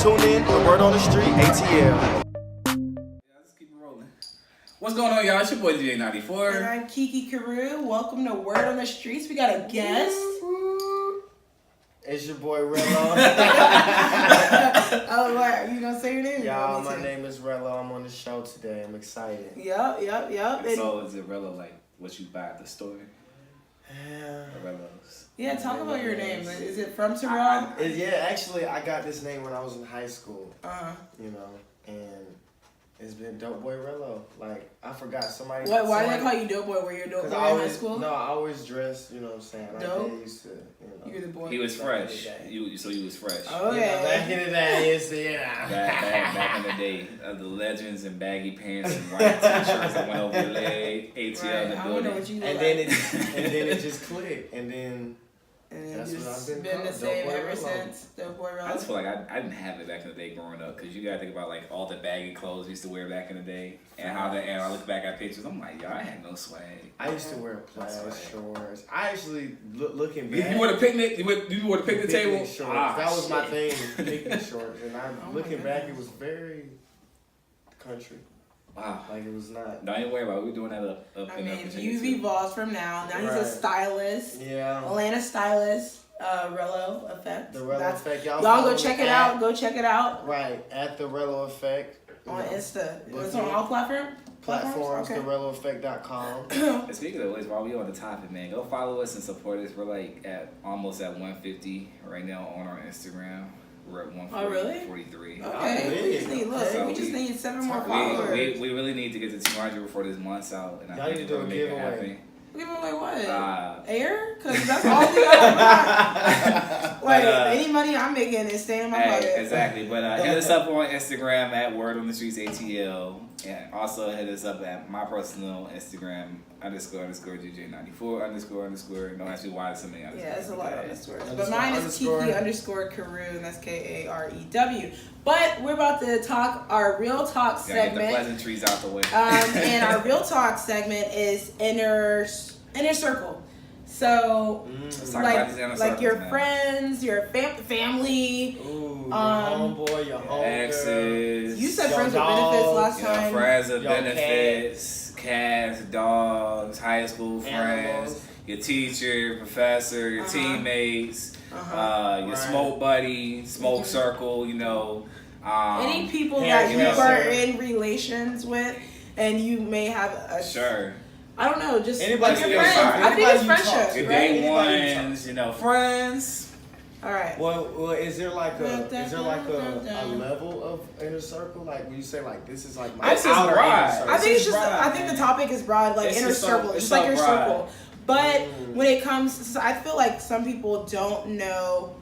Tune in to Word on the Street, ATL. Let's keep it rolling. What's going on, y'all? It's your boy DJ94. And I'm Kiki Karew. Welcome to Word on the Streets. We got a guest. It's your boy Rello. Oh, what? Are you gonna say your name? Y'all, my name is Rello. I'm on the show today. I'm excited. Yep. So is it Rello like what you buy at the store? Yeah. Rello's. Yeah, talk about your name. Is it from Toronto? Yeah, actually, I got this name when I was in high school. Uh-huh. And it's been Dope Boy Rello. Like, I forgot somebody. What? Why did they call you Dope Boy? Were you a dope boy in high school? No, I always dressed, you know what I'm saying? Dope? I used to, You were the boy. He was fresh. So you was fresh. Okay. Back in the day, Back in the day, the legends and baggy pants and white t-shirts that went over your leg, ATL in the I don't know building. what you look and then it just clicked, and then that's what I've been the called, same Dope Boy ever Rello. since. Dope Boy I just Rello. feel like I didn't have it back in the day growing up, because you gotta think about like all the baggy clothes we used to wear back in the day, and I look back at pictures, I'm like, yo, I had no swag. I used to wear plaid shorts. I actually looking back. You wore the picnic. You wore the picnic table. Shorts. Ah, that was my shit. thing. Picnic shorts, and I'm looking back. It was very country. Wow. Like it was not. Don't even worry about it. We're doing that up I in mean, Virginia, you've too. evolved from now. Now he's a Right. stylist. Yeah. Atlanta stylist. Rello Effect. The Rello Effect. Y'all go follow check me it out. Go check it out Right at the Rello Effect on Insta. Look It's on all platforms. Okay. TheRelloEffect.com. And speaking of which, while we on the topic, man, go follow us and support us. We're like almost at 150 right now on our Instagram. We're at 140, Oh, really? 43. Okay. We just need 7 more followers. We really need to get to 200 before this month's out, and I Y'all think need to we're do a gonna make it giveaway. happen. Give away what? Air? Because that's all we got. Like, any money I'm making is staying in my pocket. Exactly. But hit us up on Instagram at Word on the Streets ATL. And also hit us up at my personal Instagram _DJ94 __. Don't ask me why it's so many underscores. Yeah, it's a lot of underscores. But Underscore, mine is underscore. Kiki _Karew, and that's Karew. But we're about to talk our Real Talk Gotta get the segment. pleasantries out the way. And our Real Talk segment is inner circle. So, Let's talk about these inner like circles, your man. friends, your family. Ooh, your homeboy, your homegirl. Exes. You said Your friends with dog, benefits last You know, time. friends with Your benefits, cats, dogs, high school friends, Animals. your teacher, your professor, your teammates, your Right. smoke buddy, smoke circle, you know. Any people Yeah, that you you know. are in relations with, and you may have a Sure. I don't know, just Anybody like your you friends. talk- I think it's anybody you talk friendship, to. Your right? day Anybody you talk ones, you know, friends. All right. Well, is there like a level of inner circle? Like when you say like this is like my This is outer broad. inner circle. I think it's It's just. broad, I think the man. topic is broad, like It's inner just so- circle, it's just so like your broad. circle. But when it comes, I feel like some people don't know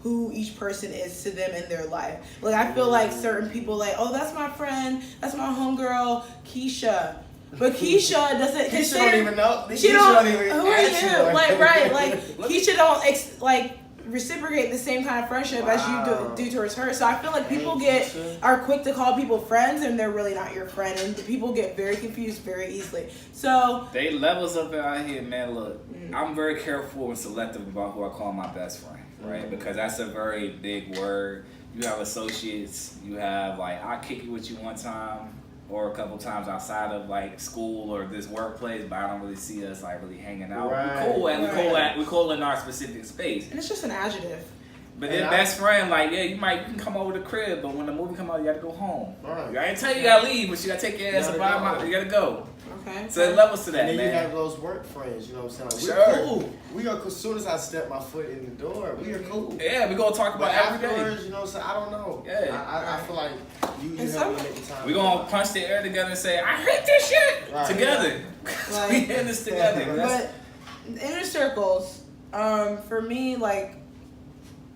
who each person is to them in their life. Like I feel like certain people, like, oh, that's my friend, that's my homegirl, Keisha. But Keisha doesn't Keisha consider. don't even know. She Keisha don't. even Who are ask you? Like right? Like Keisha don't like reciprocate the same kind of friendship as you do towards her. So I feel like people are quick to call people friends, and they're really not your friend, and people get very confused very easily. So They levels up out here, man. Look, I'm very careful and selective about who I call my best friend, right? Because that's a very big word. You have associates. You have like I'll kick it with you one time or a couple times outside of like school or this workplace, but I don't really see us like really hanging out. Right. We cool in our specific space. and it's just an adjective. But then best friend, like, yeah, you can come over to the crib, but when the movie come out, you gotta go home. Right. I ain't tell you gotta leave, but you gotta take your ass You up gotta go. you gotta go. Okay. So it levels to that, And then man. you have those work friends, you know what I'm saying? Like, Sure. we're cool. We are cool. As soon as I step my foot in the door, we are cool. Yeah, we gonna talk But about every day. afterwards, you know what I'm saying? I don't know. Yeah. I feel like you And help me make the time. We gonna punch the air together and say, I hate this shit Right. together. Like- we in this together. That's- But inner circles, for me, like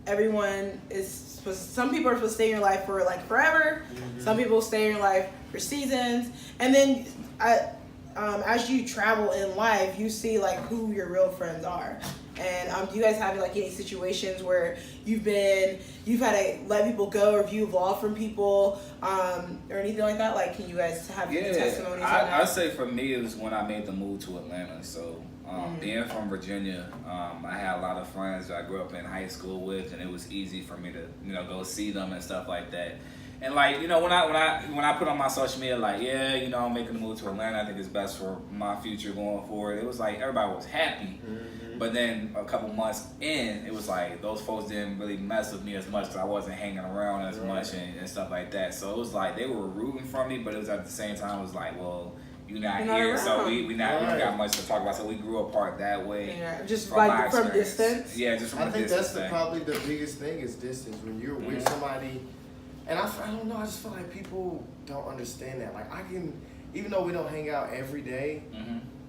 everyone is. Some people are supposed to stay in your life for like forever. Some people stay in your life for seasons, and then as you travel in life, you see like who your real friends are. And do you guys have like any situations where you've had to let people go, or have you evolved from people, or anything like that? Like, can you guys have any testimonies on that? I'd say for me it was when I made the move to Atlanta. So Being from Virginia, I had a lot of friends that I grew up in high school with, and it was easy for me to, go see them and stuff like that. And like, when I put on my social media, like, yeah, I'm making the move to Atlanta, I think it's best for my future going forward. It was like everybody was happy. But then a couple months in, it was like those folks didn't really mess with me as much because I wasn't hanging around as much and stuff like that. So it was like they were rooting for me, but it was at the same time, it was like, well, you're not here, so we don't got much to talk about. So we grew apart that way. Yeah, just like from distance. Yeah, just from I think distance. that's probably the biggest thing is distance. When you're with somebody, and I don't know, I just feel like people don't understand that. Like I can, even though we don't hang out every day,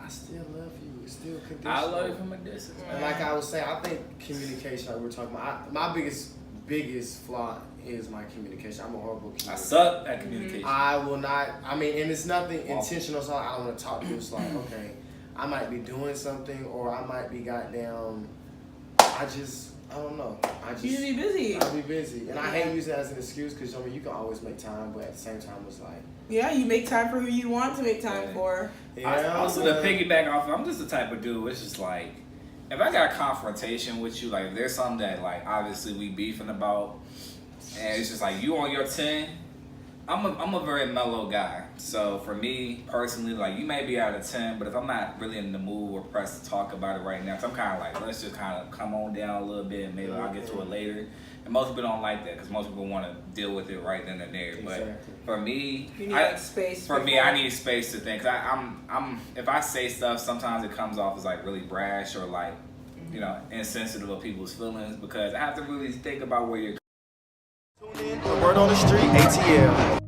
I still love you. It's still conditional. I love you from a distance. And like I was saying, I think communication, like we were talking about, my biggest flaw is my communication. I'm a horrible communicator. I suck at communication. I will not, and it's nothing intentional, so I don't want to talk to you. It's like, okay, I might be doing something, or I might be goddamn, I don't know. You be busy. I'll be busy. And I hate using it as an excuse because, you can always make time, but at the same time, it's like. Yeah, you make time for who you want to make time for. Yeah, also, to piggyback off, I'm just the type of dude, it's just like, if I got a confrontation with you, like, if there's something that, like, obviously we beefing about, and it's just like, you on your 10, I'm a very mellow guy. So for me personally, like, you may be out of 10, but if I'm not really in the mood or pressed to talk about it right now, so I'm kind of like, let's just kind of come on down a little bit and maybe I'll get to it later. And most people don't like that because most people want to deal with it right then and there. Exactly. But for me, you need space. For me, I need space to think. I'm if I say stuff, sometimes it comes off as like really brash or like, insensitive of people's feelings because I have to really think about where you're. Tune in. The word on the street, ATL.